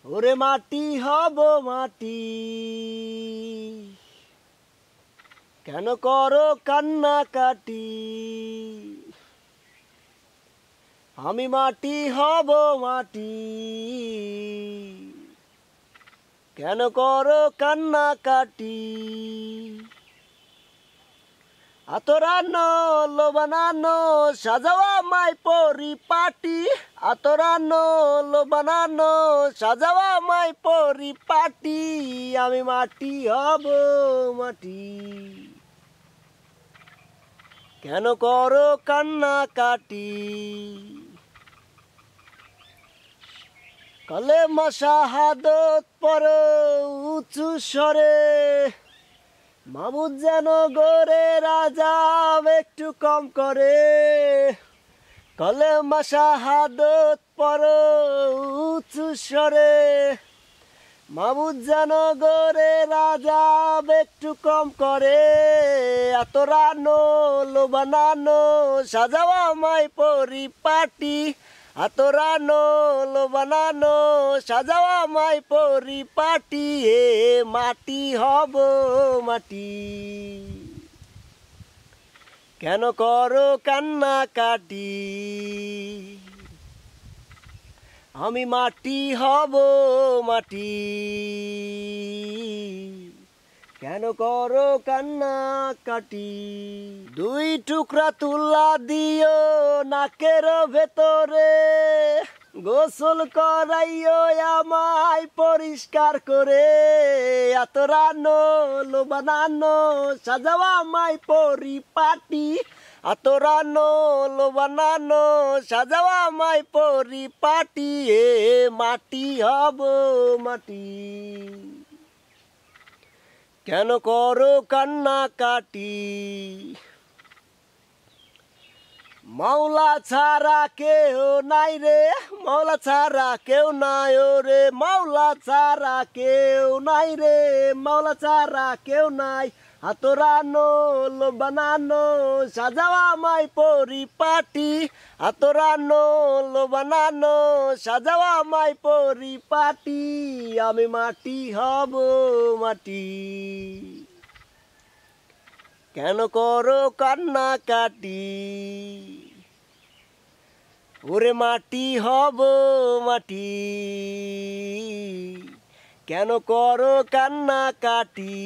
ওরে মাটি হব মাটি, কেন করো কান্নাকাটি? আমি মাটি হব মাটি, কেন করো কান্নাকাটি? আতরানো লোবানানো সাজাও আমায় পরিপাটি, আতরানো লোবানানো সাজাও আমায় পরিপাটি। আমি মাটি হব মাটি, কেন করো কান্নাকাটি? কালেমা শাহাদত পড়ো উঁচু স্বরে, মাবুদ যেন গোরের আযাব একটু কম করে। কালেমা শাহাদত পড়ো উঁচু স্বরে, মাবুদ যেন গোরের আযাব একটু কম করে। আতরানো লোবানানো সাজাও আমায় পরিপাটি, আতরানো লোবানানো সাজাও আমায় পরিপাটি। এ মাটি হব মাটি, কেন করো কান্নাকাটি? আমি মাটি হব মাটি, কেন করো কান্নাকাটি? দুই টুকরা তুলা দিও নাকের ভেতরে, গোসল করাইও আমায় পরিষ্কার করে। আতরানো লোবানানো সাজাও আমায় পরিপাটি, আতরানো লোবানানো সাজাও আমায় পরিপাটি। এ মাটি হব মাটি, কেন করো কান্নাকাটি? মাওলা ছাড়া কেউ নাই রে, মাওলা ছাড়া কেউ নাই রে, মাওলা ছাড়া কেউ নাই রে, মাওলা ছাড়া কেউ নাই। আতরানো লোবানানো সাজাও আমায় পরিপাটি, আতরানো লোবানানো সাজাও আমায় পরিপাটি। আমি মাটি হব মাটি, কেন করো কান্নাকাটি? ওরে মাটি হব মাটি, কেন করো কান্নাকাটি?